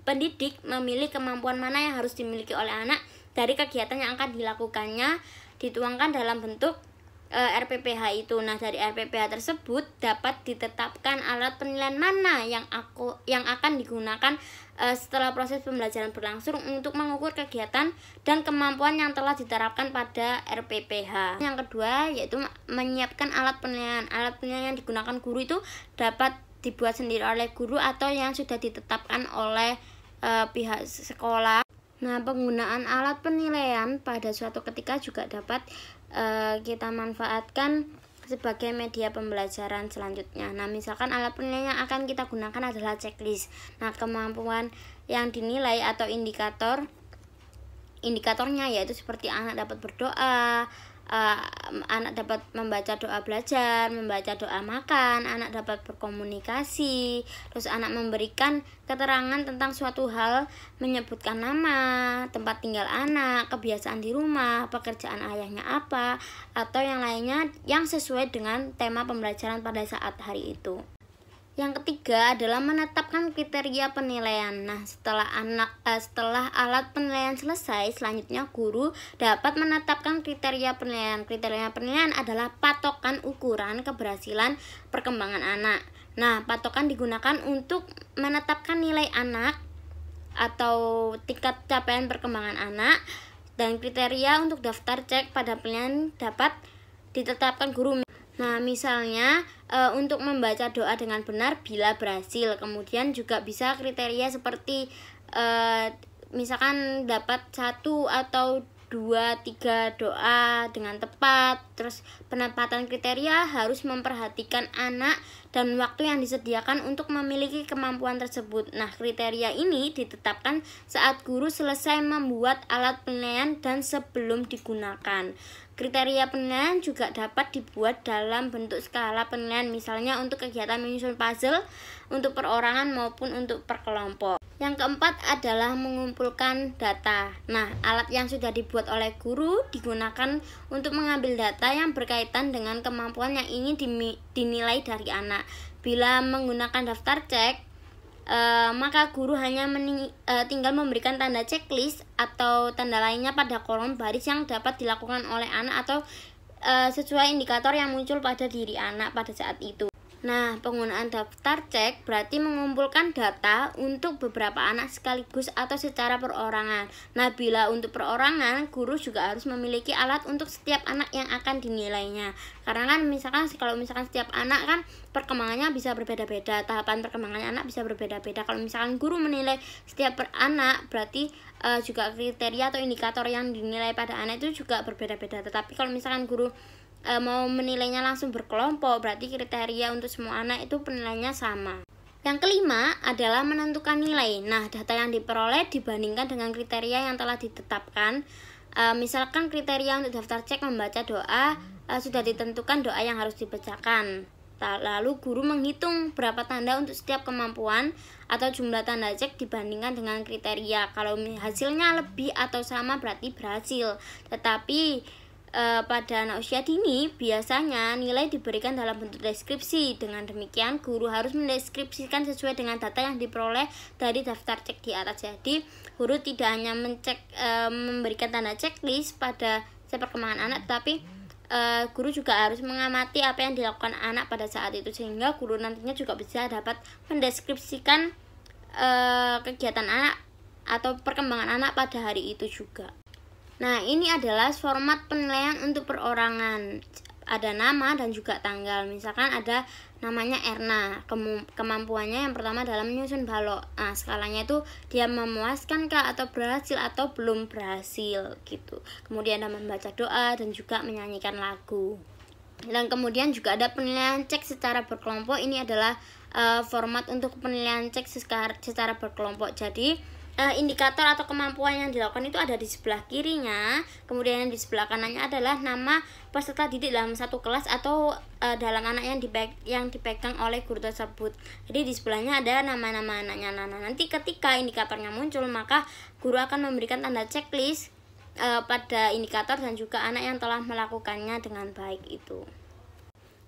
pendidik memilih kemampuan mana yang harus dimiliki oleh anak dari kegiatan yang akan dilakukannya, dituangkan dalam bentuk RPPH itu. Nah, dari RPPH tersebut dapat ditetapkan alat penilaian mana yang akan digunakan setelah proses pembelajaran berlangsung untuk mengukur kegiatan dan kemampuan yang telah diterapkan pada RPPH. Yang kedua yaitu menyiapkan alat penilaian. Alat penilaian yang digunakan guru itu dapat dibuat sendiri oleh guru atau yang sudah ditetapkan oleh pihak sekolah. Nah, penggunaan alat penilaian pada suatu ketika juga dapat kita manfaatkan sebagai media pembelajaran selanjutnya. Nah, misalkan alat penilaian yang akan kita gunakan adalah checklist. Nah, kemampuan yang dinilai atau indikatornya yaitu seperti anak dapat berdoa, anak dapat membaca doa belajar, membaca doa makan, anak dapat berkomunikasi, terus anak memberikan keterangan tentang suatu hal, menyebutkan nama, tempat tinggal anak, kebiasaan di rumah, pekerjaan ayahnya apa, atau yang lainnya yang sesuai dengan tema pembelajaran pada saat hari itu. Yang ketiga adalah menetapkan kriteria penilaian. Nah, setelah alat penilaian selesai, selanjutnya guru dapat menetapkan kriteria penilaian. Kriteria penilaian adalah patokan ukuran keberhasilan perkembangan anak. Nah, patokan digunakan untuk menetapkan nilai anak atau tingkat capaian perkembangan anak, dan kriteria untuk daftar cek pada penilaian dapat ditetapkan guru. Nah, misalnya untuk membaca doa dengan benar bila berhasil. Kemudian juga bisa kriteria seperti misalkan dapat 1 atau 2, 3 doa dengan tepat. Terus penempatan kriteria harus memperhatikan anak dan waktu yang disediakan untuk memiliki kemampuan tersebut. Nah, kriteria ini ditetapkan saat guru selesai membuat alat penilaian dan sebelum digunakan. Kriteria penilaian juga dapat dibuat dalam bentuk skala penilaian, misalnya untuk kegiatan menyusun puzzle, untuk perorangan maupun untuk per kelompok. Yang keempat adalah mengumpulkan data. Nah, alat yang sudah dibuat oleh guru digunakan untuk mengambil data yang berkaitan dengan kemampuan yang ingin dinilai dari anak. Bila menggunakan daftar cek, maka guru hanya tinggal memberikan tanda checklist atau tanda lainnya pada kolom baris yang dapat dilakukan oleh anak atau sesuai indikator yang muncul pada diri anak pada saat itu. Nah, penggunaan daftar cek berarti mengumpulkan data untuk beberapa anak sekaligus atau secara perorangan. Nah, bila untuk perorangan, guru juga harus memiliki alat untuk setiap anak yang akan dinilainya. Karena kan kalau misalkan setiap anak kan perkembangannya bisa berbeda-beda, tahapan perkembangannya anak bisa berbeda-beda. Kalau misalkan guru menilai setiap anak, berarti juga kriteria atau indikator yang dinilai pada anak itu juga berbeda-beda. Tetapi kalau misalkan guru mau menilainya langsung berkelompok, berarti kriteria untuk semua anak itu penilaiannya sama. Yang kelima adalah menentukan nilai. Nah, data yang diperoleh dibandingkan dengan kriteria yang telah ditetapkan. Misalkan kriteria untuk daftar cek membaca doa sudah ditentukan doa yang harus dibacakan. Lalu guru menghitung berapa tanda untuk setiap kemampuan atau jumlah tanda cek dibandingkan dengan kriteria. Kalau hasilnya lebih atau sama berarti berhasil. Tetapi pada anak usia dini biasanya nilai diberikan dalam bentuk deskripsi. Dengan demikian guru harus mendeskripsikan sesuai dengan data yang diperoleh dari daftar cek di atas. Jadi guru tidak hanya memberikan tanda checklist pada perkembangan anak, tapi guru juga harus mengamati apa yang dilakukan anak pada saat itu, sehingga guru nantinya juga bisa dapat mendeskripsikan kegiatan anak atau perkembangan anak pada hari itu juga. Nah, ini adalah format penilaian untuk perorangan. Ada nama dan juga tanggal. Misalkan ada namanya Erna, kemampuannya yang pertama dalam menyusun balok. Nah, skalanya itu dia memuaskan kah atau berhasil atau belum berhasil gitu. Kemudian ada membaca doa dan juga menyanyikan lagu. Dan kemudian juga ada penilaian cek secara berkelompok. Ini adalah format untuk penilaian cek secara berkelompok. Jadi indikator atau kemampuan yang dilakukan itu ada di sebelah kirinya, kemudian yang di sebelah kanannya adalah nama peserta didik dalam satu kelas atau dalam anak yang dipegang oleh guru tersebut. Jadi di sebelahnya ada nama-nama anaknya. Nah, nanti ketika indikatornya muncul, maka guru akan memberikan tanda checklist pada indikator dan juga anak yang telah melakukannya dengan baik itu.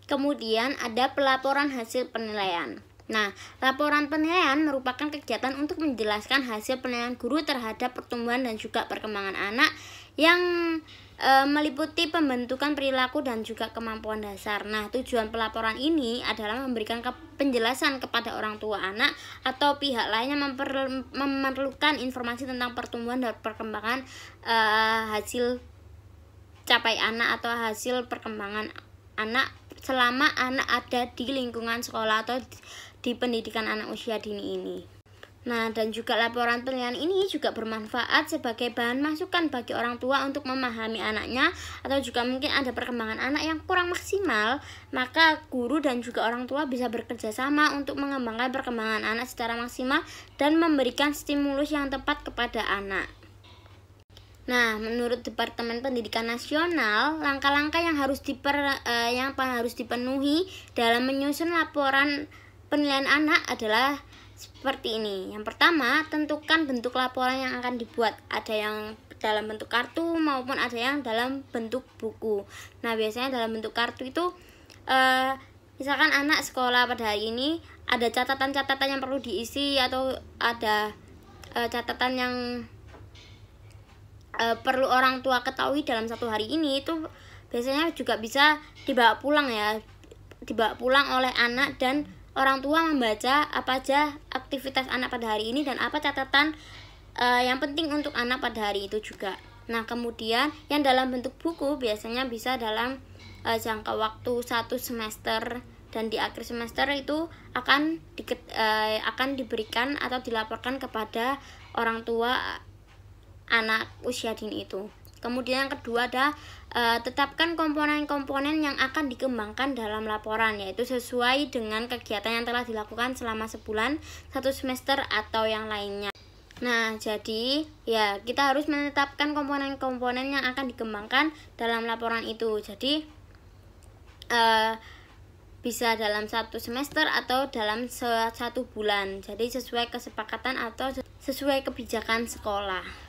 Kemudian ada pelaporan hasil penilaian. Nah, laporan penilaian merupakan kegiatan untuk menjelaskan hasil penilaian guru terhadap pertumbuhan dan juga perkembangan anak yang meliputi pembentukan perilaku dan juga kemampuan dasar. Nah, tujuan pelaporan ini adalah memberikan penjelasan kepada orang tua anak atau pihak lain yang memerlukan informasi tentang pertumbuhan dan perkembangan hasil capai anak atau hasil perkembangan anak selama anak ada di lingkungan sekolah atau di pendidikan anak usia dini ini. Nah, dan juga laporan penilaian ini juga bermanfaat sebagai bahan masukan bagi orang tua untuk memahami anaknya, atau juga mungkin ada perkembangan anak yang kurang maksimal, maka guru dan juga orang tua bisa bekerja sama untuk mengembangkan perkembangan anak secara maksimal dan memberikan stimulus yang tepat kepada anak. Nah, menurut Departemen Pendidikan Nasional, langkah-langkah yang harus dipenuhi dalam menyusun laporan penilaian anak adalah seperti ini. Yang pertama, tentukan bentuk laporan yang akan dibuat. Ada yang dalam bentuk kartu maupun ada yang dalam bentuk buku. Nah, biasanya dalam bentuk kartu itu misalkan anak sekolah pada hari ini ada catatan-catatan yang perlu diisi, atau ada catatan yang perlu orang tua ketahui dalam satu hari ini, itu biasanya juga bisa dibawa pulang oleh anak, dan orang tua membaca apa aja aktivitas anak pada hari ini dan apa catatan yang penting untuk anak pada hari itu juga. Nah, kemudian yang dalam bentuk buku biasanya bisa dalam jangka waktu 1 semester, dan di akhir semester itu akan diberikan atau dilaporkan kepada orang tua anak usia dini itu. Kemudian yang kedua ada tetapkan komponen-komponen yang akan dikembangkan dalam laporan, yaitu sesuai dengan kegiatan yang telah dilakukan selama sebulan, 1 semester, atau yang lainnya. Nah, jadi ya kita harus menetapkan komponen-komponen yang akan dikembangkan dalam laporan itu. Jadi bisa dalam 1 semester atau dalam 1 bulan. Jadi sesuai kesepakatan atau sesuai kebijakan sekolah.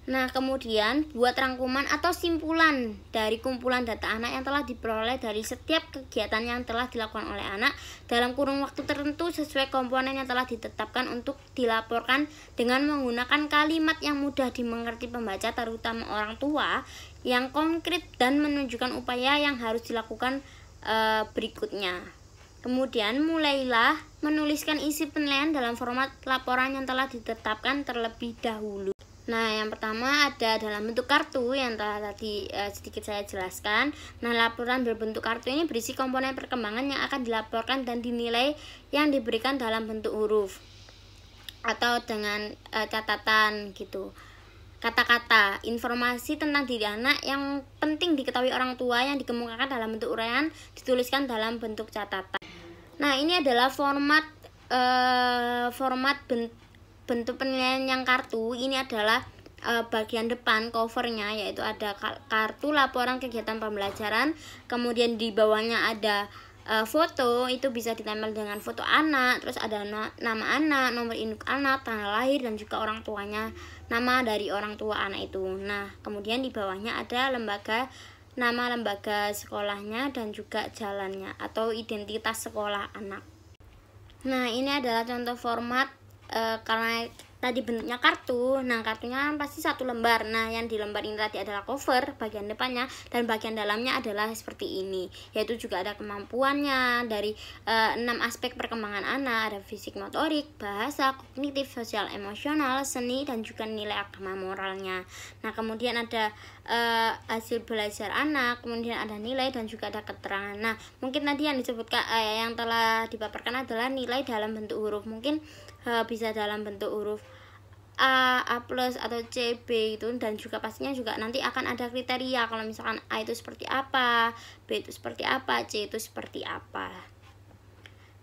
Nah, kemudian buat rangkuman atau simpulan dari kumpulan data anak yang telah diperoleh dari setiap kegiatan yang telah dilakukan oleh anak dalam kurun waktu tertentu sesuai komponen yang telah ditetapkan untuk dilaporkan dengan menggunakan kalimat yang mudah dimengerti pembaca, terutama orang tua, yang konkret dan menunjukkan upaya yang harus dilakukan berikutnya. Kemudian mulailah menuliskan isi penilaian dalam format laporan yang telah ditetapkan terlebih dahulu. Nah, yang pertama ada dalam bentuk kartu yang telah tadi sedikit saya jelaskan. Nah, laporan berbentuk kartu ini berisi komponen perkembangan yang akan dilaporkan dan dinilai yang diberikan dalam bentuk huruf atau dengan catatan gitu. Kata-kata, informasi tentang diri anak yang penting diketahui orang tua yang dikemukakan dalam bentuk uraian dituliskan dalam bentuk catatan. Nah, ini adalah format bentuk penilaian yang kartu. Ini adalah bagian depan covernya, yaitu ada kartu laporan kegiatan pembelajaran, kemudian di bawahnya ada foto itu bisa ditempel dengan foto anak, terus ada nama anak, nomor induk anak, tanggal lahir, dan juga orang tuanya, nama dari orang tua anak itu. Nah, kemudian di bawahnya ada nama lembaga sekolahnya dan juga jalannya atau identitas sekolah anak. Nah, ini adalah contoh format karena tadi bentuknya kartu. Nah, kartunya kan pasti satu lembar. Nah, yang di lembar ini tadi adalah cover bagian depannya, dan bagian dalamnya adalah seperti ini, yaitu juga ada kemampuannya dari 6 aspek perkembangan anak, ada fisik, motorik, bahasa, kognitif, sosial, emosional, seni, dan juga nilai agama moralnya. Nah, kemudian ada hasil belajar anak, kemudian ada nilai dan juga ada keterangan. Nah, mungkin tadi yang disebutkan yang telah dipaparkan adalah nilai dalam bentuk huruf, mungkin bisa dalam bentuk huruf A plus atau C, B itu, dan juga pastinya juga nanti akan ada kriteria kalau misalkan A itu seperti apa, B itu seperti apa, C itu seperti apa.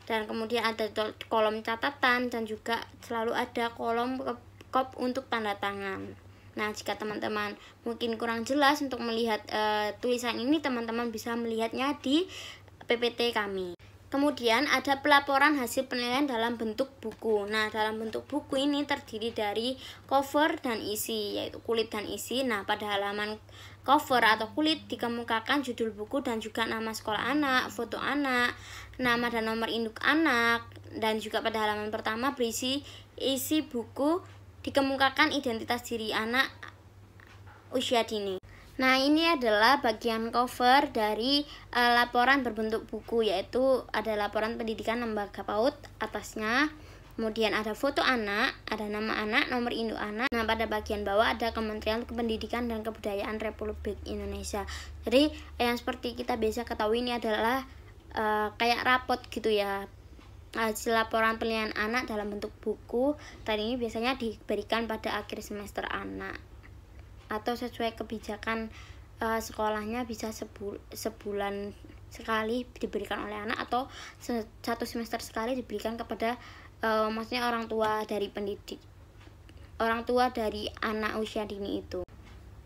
Dan kemudian ada kolom catatan dan juga selalu ada kolom kop untuk tanda tangan. Nah, jika teman-teman mungkin kurang jelas untuk melihat tulisan ini, teman-teman bisa melihatnya di PPT kami. Kemudian ada pelaporan hasil penilaian dalam bentuk buku. Nah, dalam bentuk buku ini terdiri dari cover dan isi, yaitu kulit dan isi. Nah, pada halaman cover atau kulit dikemukakan judul buku dan juga nama sekolah anak, foto anak, nama dan nomor induk anak, dan juga pada halaman pertama berisi isi buku, dikemukakan identitas diri anak usia dini. Nah, ini adalah bagian cover dari laporan berbentuk buku, yaitu ada laporan pendidikan lembaga PAUD atasnya, kemudian ada foto anak, ada nama anak, nomor induk anak. Nah, pada bagian bawah ada Kementerian Pendidikan dan Kebudayaan Republik Indonesia. Jadi yang seperti kita biasa ketahui ini adalah kayak rapot gitu ya, hasil laporan penilaian anak dalam bentuk buku. Tadi ini biasanya diberikan pada akhir semester anak, atau sesuai kebijakan sekolahnya bisa sebulan sekali diberikan oleh anak, atau satu semester sekali diberikan kepada maksudnya orang tua dari anak usia dini itu.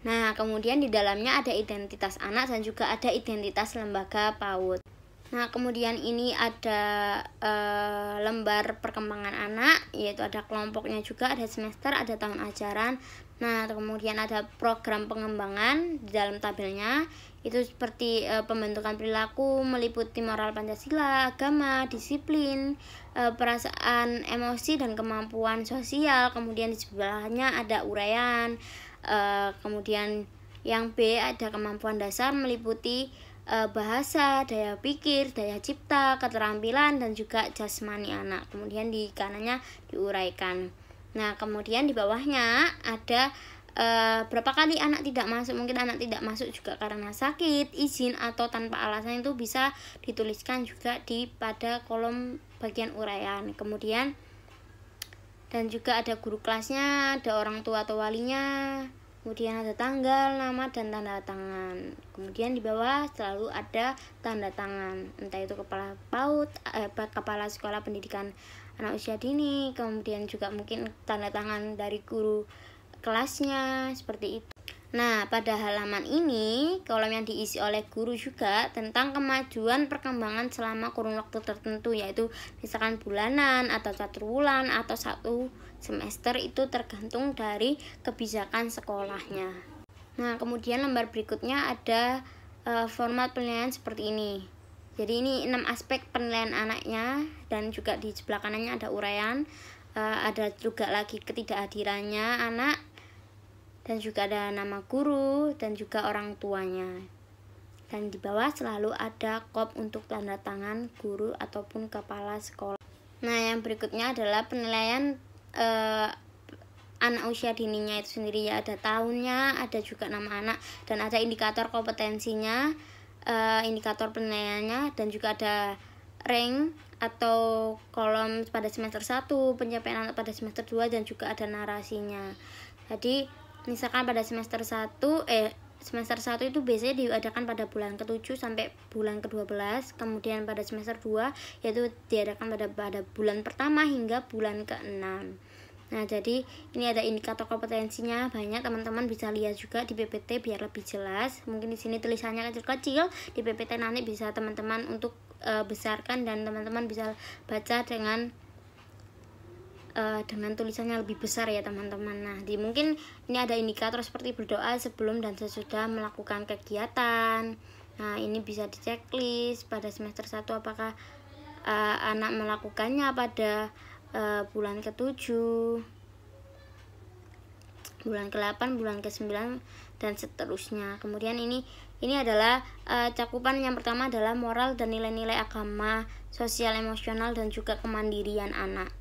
Nah, kemudian di dalamnya ada identitas anak dan juga ada identitas lembaga PAUD. Nah, kemudian ini ada lembar perkembangan anak, yaitu ada kelompoknya juga, ada semester, ada tahun ajaran. Nah, kemudian ada program pengembangan di dalam tabelnya, itu seperti pembentukan perilaku, meliputi moral Pancasila, agama, disiplin, perasaan, emosi, dan kemampuan sosial. Kemudian di sebelahnya ada uraian. Kemudian yang B ada kemampuan dasar, meliputi bahasa, daya pikir, daya cipta, keterampilan, dan juga jasmani anak. Kemudian di kanannya diuraikan. Nah, kemudian di bawahnya ada berapa kali anak tidak masuk. Mungkin anak tidak masuk juga karena sakit, izin, atau tanpa alasan, itu bisa dituliskan juga pada kolom bagian uraian. Kemudian dan juga ada guru kelasnya, ada orang tua atau walinya, kemudian ada tanggal, nama, dan tanda tangan. Kemudian di bawah selalu ada tanda tangan, entah itu kepala PAUD, kepala sekolah pendidikan anak usia dini, kemudian juga mungkin tanda tangan dari guru kelasnya, seperti itu. Nah, pada halaman ini kolom yang diisi oleh guru juga tentang kemajuan perkembangan selama kurun waktu tertentu, yaitu misalkan bulanan atau caturwulan atau satu semester, itu tergantung dari kebijakan sekolahnya. Nah, kemudian lembar berikutnya ada format penilaian seperti ini. Jadi ini 6 aspek penilaian anaknya, dan juga di sebelah kanannya ada uraian, ada juga lagi ketidakhadirannya anak, dan juga ada nama guru dan juga orang tuanya. Dan di bawah selalu ada kop untuk tanda tangan guru ataupun kepala sekolah. Nah, yang berikutnya adalah penilaian anak usia dininya itu sendiri, ya, ada tahunnya, ada juga nama anak, dan ada indikator kompetensinya, indikator penilaiannya, dan juga ada rank atau kolom pada semester 1, pencapaian anak pada semester 2, dan juga ada narasinya. Jadi misalkan pada semester 1 itu biasanya diadakan pada bulan ke-7 sampai bulan ke-12. Kemudian pada semester 2 yaitu diadakan pada bulan pertama hingga bulan ke-6. Nah, jadi ini ada indikator kompetensinya banyak, teman-teman bisa lihat juga di PPT biar lebih jelas. Mungkin di sini tulisannya kecil-kecil, di PPT nanti bisa teman-teman untuk besarkan dan teman-teman bisa baca dengan tulisannya lebih besar ya teman-teman. Nah, mungkin ini ada indikator seperti berdoa sebelum dan sesudah melakukan kegiatan. Nah, ini bisa di checklist pada semester 1 apakah anak melakukannya pada bulan ke-7, bulan ke-8, bulan ke-9 dan seterusnya. Kemudian ini adalah cakupan yang pertama adalah moral dan nilai-nilai agama, sosial, emosional dan juga kemandirian anak.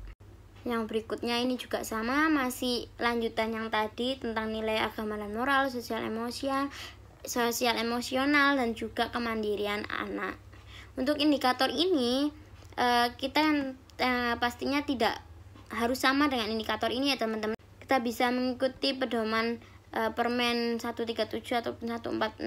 Yang berikutnya ini juga sama, masih lanjutan yang tadi tentang nilai agama dan moral, sosial emosional dan juga kemandirian anak. Untuk indikator ini kita pastinya tidak harus sama dengan indikator ini ya teman-teman. Kita bisa mengikuti pedoman Permen 137 ataupun 146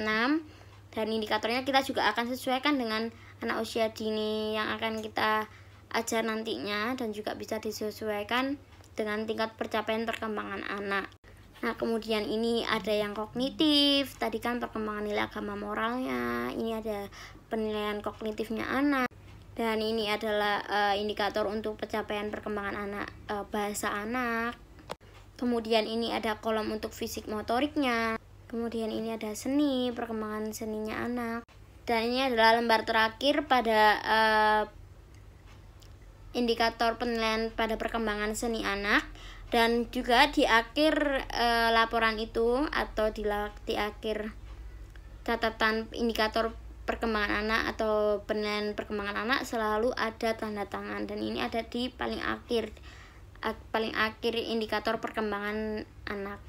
dan indikatornya kita juga akan sesuaikan dengan anak usia dini yang akan kita ajar nantinya dan juga bisa disesuaikan dengan tingkat pencapaian perkembangan anak. Nah, kemudian ini ada yang kognitif, tadi kan perkembangan nilai agama moralnya, ini ada penilaian kognitifnya anak, dan ini adalah indikator untuk pencapaian perkembangan anak, bahasa anak. Kemudian ini ada kolom untuk fisik motoriknya, kemudian ini ada seni, perkembangan seninya anak, dan ini adalah lembar terakhir pada indikator penilaian pada perkembangan seni anak. Dan juga di akhir laporan itu atau di akhir catatan indikator perkembangan anak atau penilaian perkembangan anak selalu ada tanda tangan, dan ini ada di paling akhir indikator perkembangan anak.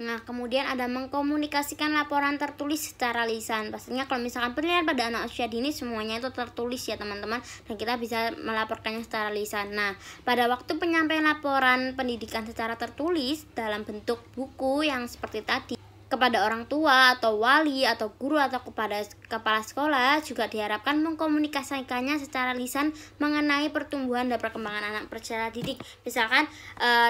Nah, kemudian ada mengkomunikasikan laporan tertulis secara lisan. Pastinya kalau misalkan penilaian pada anak usia dini semuanya itu tertulis ya teman-teman, dan kita bisa melaporkannya secara lisan. Nah, pada waktu penyampaian laporan pendidikan secara tertulis dalam bentuk buku yang seperti tadi kepada orang tua atau wali atau guru atau kepada kepala sekolah, juga diharapkan mengkomunikasikannya secara lisan mengenai pertumbuhan dan perkembangan anak peserta didik. Misalkan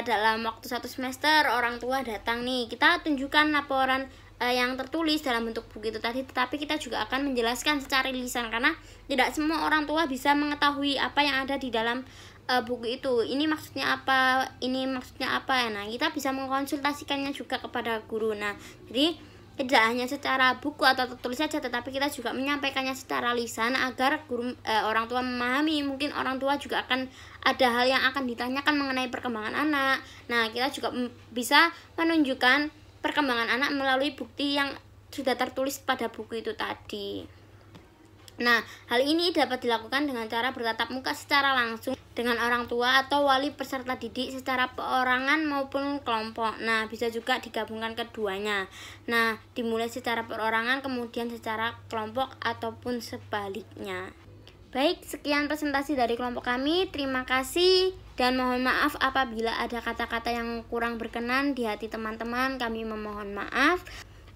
dalam waktu 1 semester orang tua datang nih, kita tunjukkan laporan yang tertulis dalam bentuk buku itu tadi, tetapi kita juga akan menjelaskan secara lisan karena tidak semua orang tua bisa mengetahui apa yang ada di dalam buku itu. Ini maksudnya apa, ini maksudnya apa. Nah, kita bisa mengkonsultasikannya juga kepada guru. Nah, jadi tidak hanya secara buku atau tertulis saja, tetapi kita juga menyampaikannya secara lisan agar guru orang tua memahami. Mungkin orang tua juga akan ada hal yang akan ditanyakan mengenai perkembangan anak. Nah, kita juga bisa menunjukkan perkembangan anak melalui bukti yang sudah tertulis pada buku itu tadi. Nah, hal ini dapat dilakukan dengan cara bertatap muka secara langsung dengan orang tua atau wali peserta didik secara perorangan maupun kelompok. Nah, bisa juga digabungkan keduanya. Nah, dimulai secara perorangan kemudian secara kelompok ataupun sebaliknya. Baik, sekian presentasi dari kelompok kami. Terima kasih dan mohon maaf apabila ada kata-kata yang kurang berkenan di hati teman-teman. Kami memohon maaf.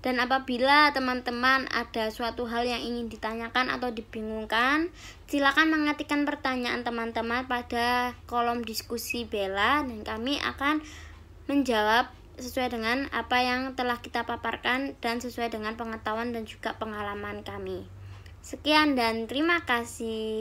Dan apabila teman-teman ada suatu hal yang ingin ditanyakan atau dibingungkan, silakan mengetikkan pertanyaan teman-teman pada kolom diskusi Bella dan kami akan menjawab sesuai dengan apa yang telah kita paparkan dan sesuai dengan pengetahuan dan juga pengalaman kami. Sekian dan terima kasih.